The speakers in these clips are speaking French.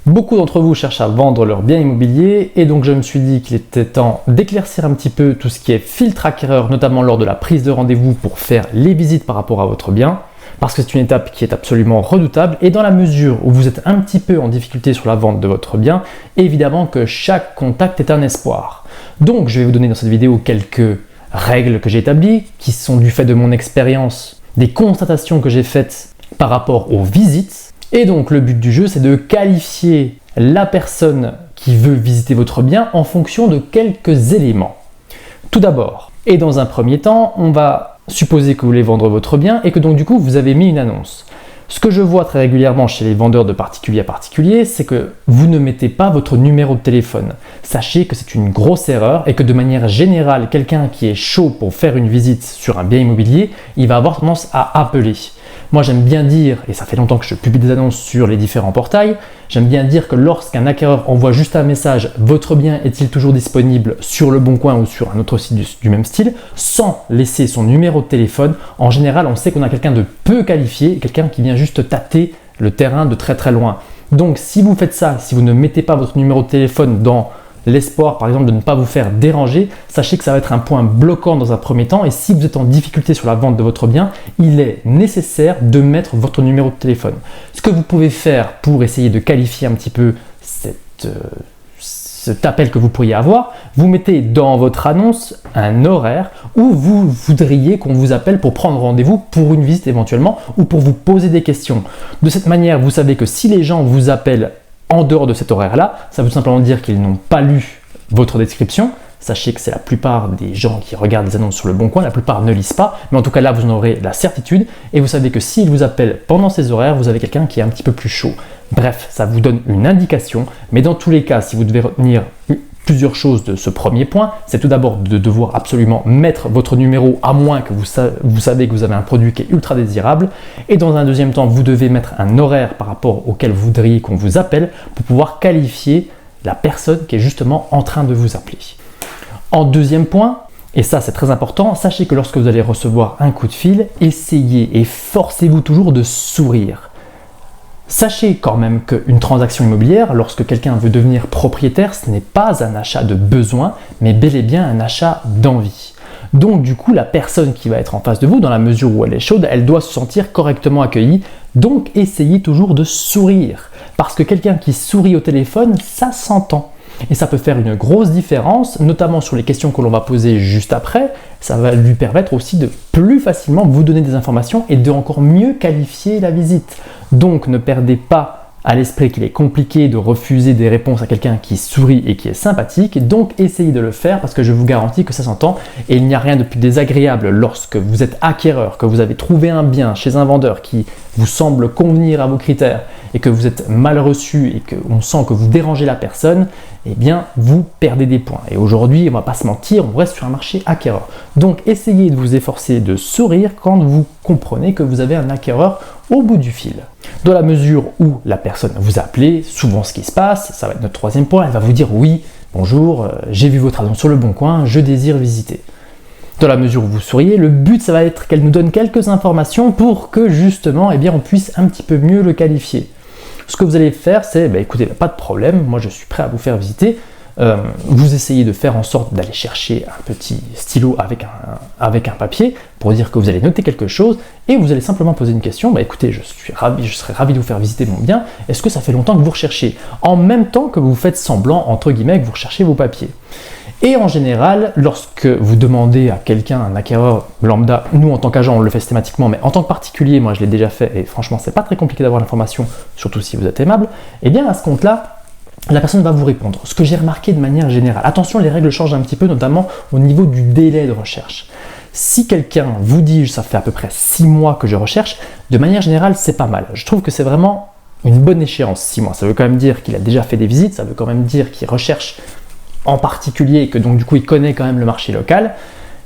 Beaucoup d'entre vous cherchent à vendre leurs biens immobiliers et donc je me suis dit qu'il était temps d'éclaircir un petit peu tout ce qui est filtre acquéreur, notamment lors de la prise de rendez-vous pour faire les visites par rapport à votre bien, parce que c'est une étape qui est absolument redoutable et dans la mesure où vous êtes un petit peu en difficulté sur la vente de votre bien, évidemment que chaque contact est un espoir. Donc je vais vous donner dans cette vidéo quelques règles que j'ai établies, qui sont du fait de mon expérience, des constatations que j'ai faites par rapport aux visites. Et donc le but du jeu, c'est de qualifier la personne qui veut visiter votre bien en fonction de quelques éléments. Tout d'abord, et dans un premier temps, on va supposer que vous voulez vendre votre bien et que donc du coup vous avez mis une annonce. Ce que je vois très régulièrement chez les vendeurs de particulier à particulier, c'est que vous ne mettez pas votre numéro de téléphone. Sachez que c'est une grosse erreur et que de manière générale, quelqu'un qui est chaud pour faire une visite sur un bien immobilier, il va avoir tendance à appeler. Moi j'aime bien dire, et ça fait longtemps que je publie des annonces sur les différents portails, j'aime bien dire que lorsqu'un acquéreur envoie juste un message « Votre bien est-il toujours disponible sur Le Bon Coin ou sur un autre site du même style ?» sans laisser son numéro de téléphone, en général on sait qu'on a quelqu'un de peu qualifié, quelqu'un qui vient juste tâter le terrain de très très loin. Donc si vous faites ça, si vous ne mettez pas votre numéro de téléphone dans l'espoir par exemple de ne pas vous faire déranger, sachez que ça va être un point bloquant dans un premier temps et si vous êtes en difficulté sur la vente de votre bien, il est nécessaire de mettre votre numéro de téléphone. Ce que vous pouvez faire pour essayer de qualifier un petit peu cet appel que vous pourriez avoir, vous mettez dans votre annonce un horaire où vous voudriez qu'on vous appelle pour prendre rendez-vous pour une visite éventuellement ou pour vous poser des questions. De cette manière, vous savez que si les gens vous appellent en dehors de cet horaire-là, ça veut tout simplement dire qu'ils n'ont pas lu votre description. Sachez que c'est la plupart des gens qui regardent les annonces sur Le Bon Coin, la plupart ne lisent pas, mais en tout cas là vous en aurez la certitude et vous savez que s'ils vous appellent pendant ces horaires, vous avez quelqu'un qui est un petit peu plus chaud. Bref, ça vous donne une indication, mais dans tous les cas, si vous devez retenir plusieurs choses de ce premier point, c'est tout d'abord de devoir absolument mettre votre numéro à moins que vous savez que vous avez un produit qui est ultra désirable et dans un deuxième temps, vous devez mettre un horaire par rapport auquel vous voudriez qu'on vous appelle pour pouvoir qualifier la personne qui est justement en train de vous appeler. En deuxième point, et ça c'est très important, sachez que lorsque vous allez recevoir un coup de fil, essayez et forcez-vous toujours de sourire. Sachez quand même qu'une transaction immobilière, lorsque quelqu'un veut devenir propriétaire, ce n'est pas un achat de besoin, mais bel et bien un achat d'envie. Donc du coup, la personne qui va être en face de vous, dans la mesure où elle est chaude, elle doit se sentir correctement accueillie. Donc essayez toujours de sourire. Parce que quelqu'un qui sourit au téléphone, ça s'entend. Et ça peut faire une grosse différence, notamment sur les questions que l'on va poser juste après. Ça va lui permettre aussi de plus facilement vous donner des informations et de encore mieux qualifier la visite. Donc ne perdez pas à l'esprit qu'il est compliqué de refuser des réponses à quelqu'un qui sourit et qui est sympathique. Donc essayez de le faire parce que je vous garantis que ça s'entend et il n'y a rien de plus désagréable lorsque vous êtes acquéreur, que vous avez trouvé un bien chez un vendeur qui vous semble convenir à vos critères et que vous êtes mal reçu et qu'on sent que vous dérangez la personne, eh bien vous perdez des points. Et aujourd'hui, on ne va pas se mentir, on reste sur un marché acquéreur. Donc essayez de vous efforcer de sourire quand vous comprenez que vous avez un acquéreur au bout du fil. Dans la mesure où la personne vous a appelé, souvent ce qui se passe, ça va être notre troisième point, elle va vous dire oui, bonjour, j'ai vu votre annonce sur Le Bon Coin, je désire visiter. Dans la mesure où vous souriez, le but ça va être qu'elle nous donne quelques informations pour que justement eh bien, on puisse un petit peu mieux le qualifier. Ce que vous allez faire c'est, écoutez, pas de problème, moi je suis prêt à vous faire visiter. Vous essayez de faire en sorte d'aller chercher un petit stylo avec un papier pour dire que vous allez noter quelque chose et vous allez simplement poser une question. Écoutez, je serais ravi de vous faire visiter mon bien. Est-ce que ça fait longtemps que vous recherchez? En même temps que vous faites semblant, entre guillemets, que vous recherchez vos papiers. Et en général, lorsque vous demandez à quelqu'un, un acquéreur lambda, nous en tant qu'agent on le fait systématiquement, mais en tant que particulier, moi je l'ai déjà fait et franchement c'est pas très compliqué d'avoir l'information, surtout si vous êtes aimable, et bien à ce compte-là, la personne va vous répondre. Ce que j'ai remarqué de manière générale, attention, les règles changent un petit peu, notamment au niveau du délai de recherche. Si quelqu'un vous dit, ça fait à peu près 6 mois que je recherche, de manière générale, c'est pas mal. Je trouve que c'est vraiment une bonne échéance, 6 mois. Ça veut quand même dire qu'il a déjà fait des visites, ça veut quand même dire qu'il recherche en particulier et que donc du coup il connaît quand même le marché local.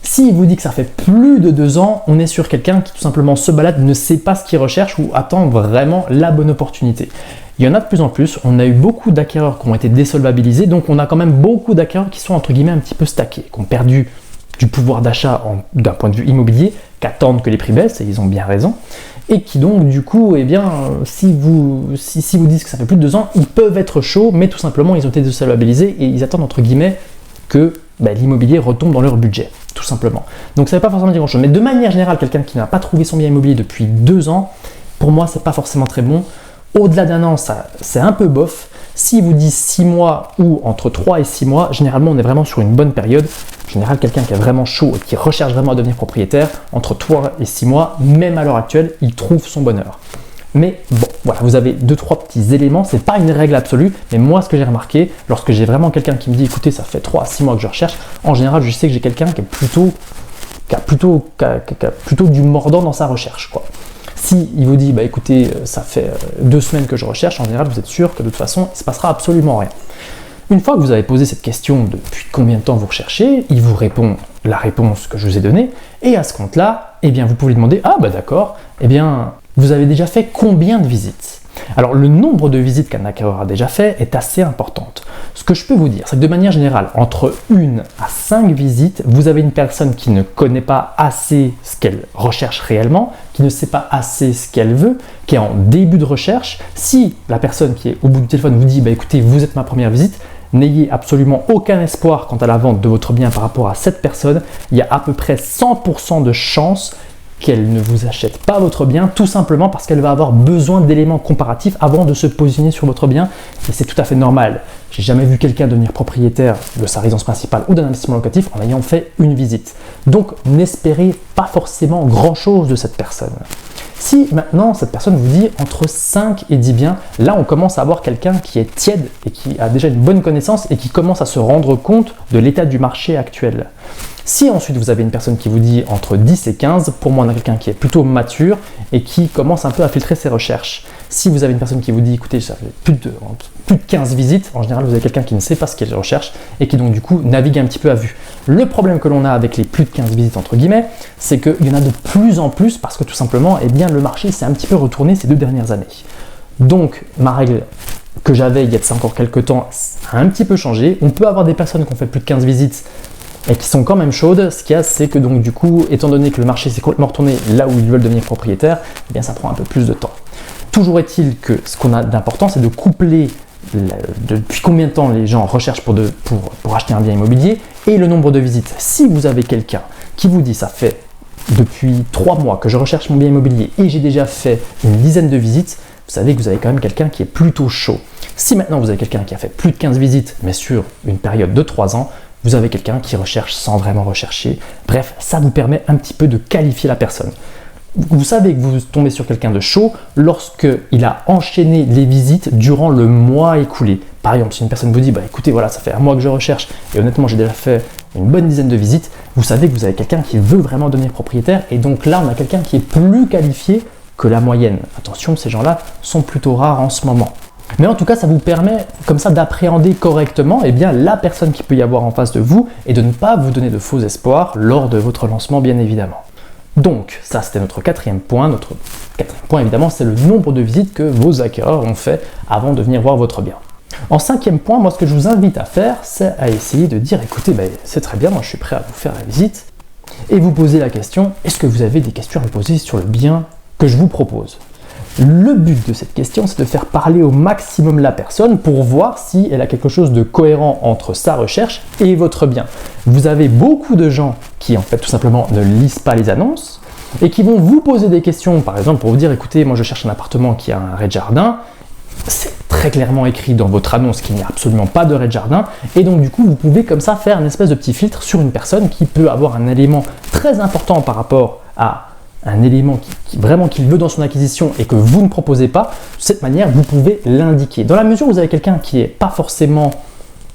S'il vous dit que ça fait plus de 2 ans, on est sur quelqu'un qui tout simplement se balade, ne sait pas ce qu'il recherche ou attend vraiment la bonne opportunité. Il y en a de plus en plus, on a eu beaucoup d'acquéreurs qui ont été désolvabilisés, donc on a quand même beaucoup d'acquéreurs qui sont entre guillemets un petit peu stackés, qui ont perdu du pouvoir d'achat d'un point de vue immobilier, qu'attendent que les prix baissent, et ils ont bien raison. et qui donc du coup, eh bien, si vous dites que ça fait plus de 2 ans, ils peuvent être chauds, mais tout simplement ils ont été désolvabilisés et ils attendent entre guillemets que l'immobilier retombe dans leur budget, tout simplement. Donc ça ne veut pas forcément dire grand-chose, mais de manière générale, quelqu'un qui n'a pas trouvé son bien immobilier depuis 2 ans, pour moi, c'est pas forcément très bon. Au-delà d'un an, c'est un peu bof. Si vous dites 6 mois ou entre 3 et 6 mois, généralement, on est vraiment sur une bonne période. En général, quelqu'un qui est vraiment chaud et qui recherche vraiment à devenir propriétaire, entre 3 et 6 mois, même à l'heure actuelle, il trouve son bonheur. Mais bon, voilà, vous avez 2-3 petits éléments, c'est pas une règle absolue, mais moi ce que j'ai remarqué, lorsque j'ai vraiment quelqu'un qui me dit écoutez, ça fait 3 à 6 mois que je recherche, en général je sais que j'ai quelqu'un qui a plutôt du mordant dans sa recherche, quoi. Si il vous dit écoutez, ça fait 2 semaines que je recherche, en général vous êtes sûr que de toute façon il ne se passera absolument rien. Une fois que vous avez posé cette question de depuis combien de temps vous recherchez, il vous répond la réponse que je vous ai donnée, et à ce compte-là, eh bien vous pouvez lui demander ah d'accord, eh bien vous avez déjà fait combien de visites? Alors le nombre de visites qu'un acquéreur a déjà fait est assez importante. Ce que je peux vous dire, c'est que de manière générale, entre 1 à 5 visites, vous avez une personne qui ne connaît pas assez ce qu'elle recherche réellement, qui ne sait pas assez ce qu'elle veut, qui est en début de recherche. Si la personne qui est au bout du téléphone vous dit écoutez, vous êtes ma première visite, n'ayez absolument aucun espoir quant à la vente de votre bien par rapport à cette personne. Il y a à peu près 100% de chances qu'elle ne vous achète pas votre bien, tout simplement parce qu'elle va avoir besoin d'éléments comparatifs avant de se positionner sur votre bien, et c'est tout à fait normal. J'ai jamais vu quelqu'un devenir propriétaire de sa résidence principale ou d'un investissement locatif en ayant fait une visite. Donc n'espérez pas forcément grand chose de cette personne. Si maintenant cette personne vous dit entre 5 et 10 biens, là on commence à avoir quelqu'un qui est tiède et qui a déjà une bonne connaissance et qui commence à se rendre compte de l'état du marché actuel. Si ensuite vous avez une personne qui vous dit entre 10 et 15, pour moi on a quelqu'un qui est plutôt mature et qui commence un peu à filtrer ses recherches. Si vous avez une personne qui vous dit écoutez, ça fait plus de 15 visites, en général vous avez quelqu'un qui ne sait pas ce qu'il recherche et qui donc du coup navigue un petit peu à vue. Le problème que l'on a avec les plus de 15 visites entre guillemets, c'est qu'il y en a de plus en plus parce que tout simplement, eh bien, le marché s'est un petit peu retourné ces 2 dernières années. Donc ma règle que j'avais il y a de ça encore quelques temps a un petit peu changé. On peut avoir des personnes qui ont fait plus de 15 visites et qui sont quand même chaudes. Ce qu'il y a, c'est que donc du coup, étant donné que le marché s'est complètement retourné là où ils veulent devenir propriétaires, eh bien ça prend un peu plus de temps. Toujours est-il que ce qu'on a d'important, c'est de coupler depuis combien de temps les gens recherchent pour acheter un bien immobilier et le nombre de visites. Si vous avez quelqu'un qui vous dit ça fait depuis 3 mois que je recherche mon bien immobilier et j'ai déjà fait une dizaine de visites, vous savez que vous avez quand même quelqu'un qui est plutôt chaud. Si maintenant vous avez quelqu'un qui a fait plus de 15 visites, mais sur une période de 3 ans, vous avez quelqu'un qui recherche sans vraiment rechercher. Bref, ça vous permet un petit peu de qualifier la personne. Vous savez que vous tombez sur quelqu'un de chaud lorsqu'il a enchaîné les visites durant le mois écoulé. Par exemple, si une personne vous dit écoutez, voilà, ça fait 1 mois que je recherche et honnêtement j'ai déjà fait une bonne dizaine de visites, vous savez que vous avez quelqu'un qui veut vraiment devenir propriétaire et donc là on a quelqu'un qui est plus qualifié que la moyenne. Attention, ces gens-là sont plutôt rares en ce moment. Mais en tout cas, ça vous permet comme ça d'appréhender correctement la personne qui peut y avoir en face de vous et de ne pas vous donner de faux espoirs lors de votre lancement, bien évidemment. Donc, ça c'était notre 4e point. Notre 4e point, évidemment, c'est le nombre de visites que vos acquéreurs ont fait avant de venir voir votre bien. En 5e point, moi ce que je vous invite à faire, c'est à essayer de dire écoutez, c'est très bien, moi je suis prêt à vous faire la visite, et vous poser la question, est-ce que vous avez des questions à me poser sur le bien que je vous propose? Le but de cette question, c'est de faire parler au maximum la personne pour voir si elle a quelque chose de cohérent entre sa recherche et votre bien. Vous avez beaucoup de gens qui en fait tout simplement ne lisent pas les annonces et qui vont vous poser des questions, par exemple pour vous dire écoutez, moi je cherche un appartement qui a un rez-de-jardin. C'est très clairement écrit dans votre annonce qu'il n'y a absolument pas de rez-de-jardin et donc du coup vous pouvez comme ça faire une espèce de petit filtre sur une personne qui peut avoir un élément très important par rapport à un élément vraiment qu'il veut dans son acquisition et que vous ne proposez pas. De cette manière, vous pouvez l'indiquer. Dans la mesure où vous avez quelqu'un qui n'est pas forcément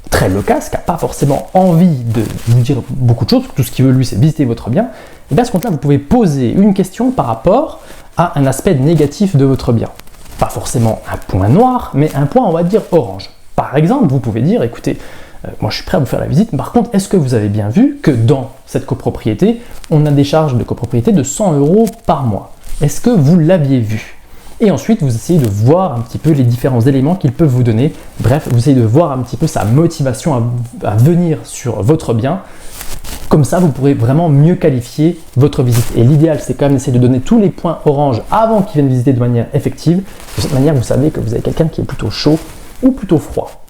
très loquace, qui n'a pas forcément envie de vous dire beaucoup de choses, tout ce qu'il veut lui c'est visiter votre bien, et bien à ce compte-là, vous pouvez poser une question par rapport à un aspect négatif de votre bien. Pas forcément un point noir, mais un point on va dire orange. Par exemple, vous pouvez dire écoutez, moi je suis prêt à vous faire la visite, par contre est-ce que vous avez bien vu que dans cette copropriété, on a des charges de copropriété de 100 € par mois? Est-ce que vous l'aviez vu? Et ensuite vous essayez de voir un petit peu les différents éléments qu'ils peuvent vous donner. Bref, vous essayez de voir un petit peu sa motivation à venir sur votre bien. Comme ça, vous pourrez vraiment mieux qualifier votre visite. Et l'idéal, c'est quand même d'essayer de donner tous les points orange avant qu'ils viennent visiter de manière effective. De cette manière, vous savez que vous avez quelqu'un qui est plutôt chaud ou plutôt froid.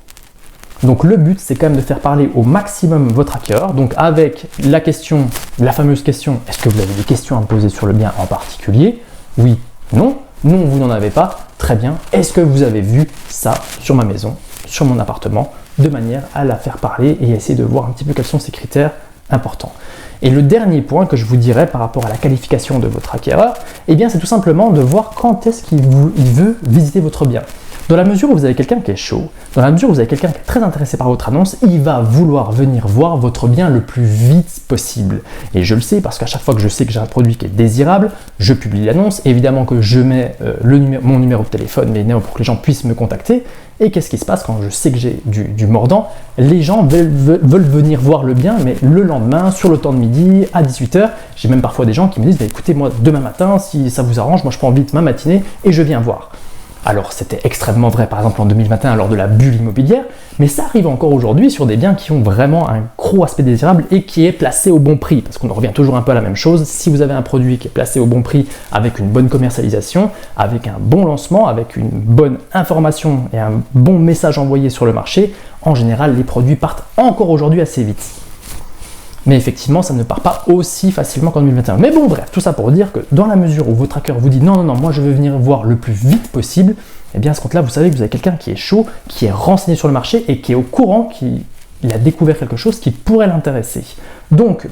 Donc le but, c'est quand même de faire parler au maximum votre acquéreur. Donc avec la question, la fameuse question, est-ce que vous avez des questions à me poser sur le bien en particulier? Oui, non. Non, vous n'en avez pas. Très bien. Est-ce que vous avez vu ça sur ma maison, sur mon appartement, de manière à la faire parler et essayer de voir un petit peu quels sont ces critères importants. Et le dernier point que je vous dirais par rapport à la qualification de votre acquéreur, eh bien c'est tout simplement de voir quand est-ce qu'il veut visiter votre bien. Dans la mesure où vous avez quelqu'un qui est chaud, dans la mesure où vous avez quelqu'un qui est très intéressé par votre annonce, il va vouloir venir voir votre bien le plus vite possible. Et je le sais parce qu'à chaque fois que je sais que j'ai un produit qui est désirable, je publie l'annonce. Évidemment que je mets mon numéro de téléphone, mais pour que les gens puissent me contacter. Et qu'est-ce qui se passe quand je sais que j'ai du mordant? Les gens veulent venir voir le bien, mais le lendemain, sur le temps de midi, à 18h. J'ai même parfois des gens qui me disent, écoutez, moi, demain matin, si ça vous arrange, moi je prends vite ma matinée et je viens voir. Alors c'était extrêmement vrai par exemple en 2021 lors de la bulle immobilière, mais ça arrive encore aujourd'hui sur des biens qui ont vraiment un gros aspect désirable et qui est placé au bon prix, parce qu'on revient toujours un peu à la même chose. Si vous avez un produit qui est placé au bon prix avec une bonne commercialisation, avec un bon lancement, avec une bonne information et un bon message envoyé sur le marché, en général les produits partent encore aujourd'hui assez vite. Mais effectivement, ça ne part pas aussi facilement qu'en 2021. Mais bon, bref, tout ça pour dire que dans la mesure où votre hacker vous dit non, moi je veux venir voir le plus vite possible, eh bien à ce compte-là, vous savez que vous avez quelqu'un qui est chaud, qui est renseigné sur le marché et qui est au courant qu'il a découvert quelque chose qui pourrait l'intéresser. Donc,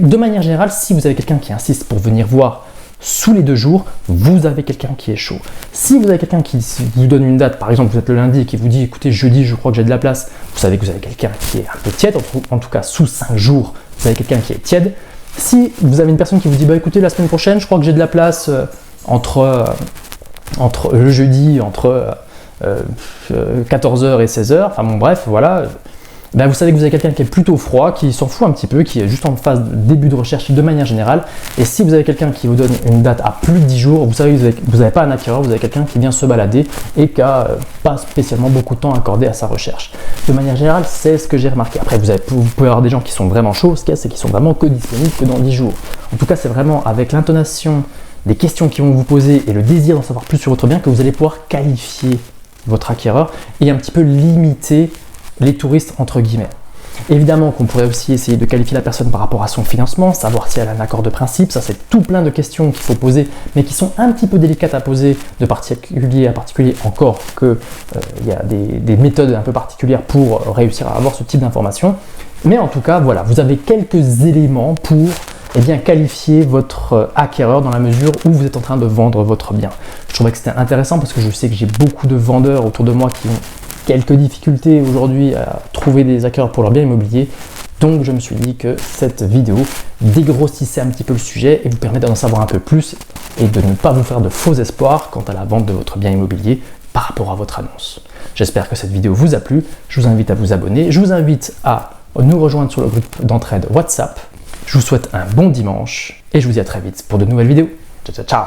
de manière générale, si vous avez quelqu'un qui insiste pour venir voir sous les 2 jours, vous avez quelqu'un qui est chaud. Si vous avez quelqu'un qui vous donne une date, par exemple vous êtes le lundi et qui vous dit écoutez jeudi je crois que j'ai de la place, vous savez que vous avez quelqu'un qui est un peu tiède, en tout cas sous 5 jours, vous avez quelqu'un qui est tiède. Si vous avez une personne qui vous dit écoutez la semaine prochaine je crois que j'ai de la place entre le jeudi, entre 14h et 16h, enfin bon bref voilà, vous savez que vous avez quelqu'un qui est plutôt froid, qui s'en fout un petit peu, qui est juste en phase de début de recherche de manière générale. Et si vous avez quelqu'un qui vous donne une date à plus de 10 jours, vous savez que vous n'avez pas un acquéreur, vous avez quelqu'un qui vient se balader et qui n'a pas spécialement beaucoup de temps accordé à sa recherche. De manière générale, c'est ce que j'ai remarqué. Après, vous pouvez avoir des gens qui sont vraiment chauds, ce qu'il y a, c'est qu'ils sont vraiment que disponibles que dans 10 jours. En tout cas, c'est vraiment avec l'intonation des questions qu'ils vont vous poser et le désir d'en savoir plus sur votre bien que vous allez pouvoir qualifier votre acquéreur et un petit peu limiter les touristes entre guillemets. Évidemment qu'on pourrait aussi essayer de qualifier la personne par rapport à son financement, savoir si elle a un accord de principe, ça c'est tout plein de questions qu'il faut poser, mais qui sont un petit peu délicates à poser de particulier à particulier, encore que il y a des méthodes un peu particulières pour réussir à avoir ce type d'informations. Mais en tout cas, voilà, vous avez quelques éléments pour qualifier votre acquéreur dans la mesure où vous êtes en train de vendre votre bien. Je trouvais que c'était intéressant parce que je sais que j'ai beaucoup de vendeurs autour de moi qui ont quelques difficultés aujourd'hui à trouver des acquéreurs pour leur bien immobilier. Donc je me suis dit que cette vidéo dégrossissait un petit peu le sujet et vous permettait d'en savoir un peu plus et de ne pas vous faire de faux espoirs quant à la vente de votre bien immobilier par rapport à votre annonce. J'espère que cette vidéo vous a plu. Je vous invite à vous abonner. Je vous invite à nous rejoindre sur le groupe d'entraide WhatsApp. Je vous souhaite un bon dimanche et je vous dis à très vite pour de nouvelles vidéos. Ciao, ciao, ciao.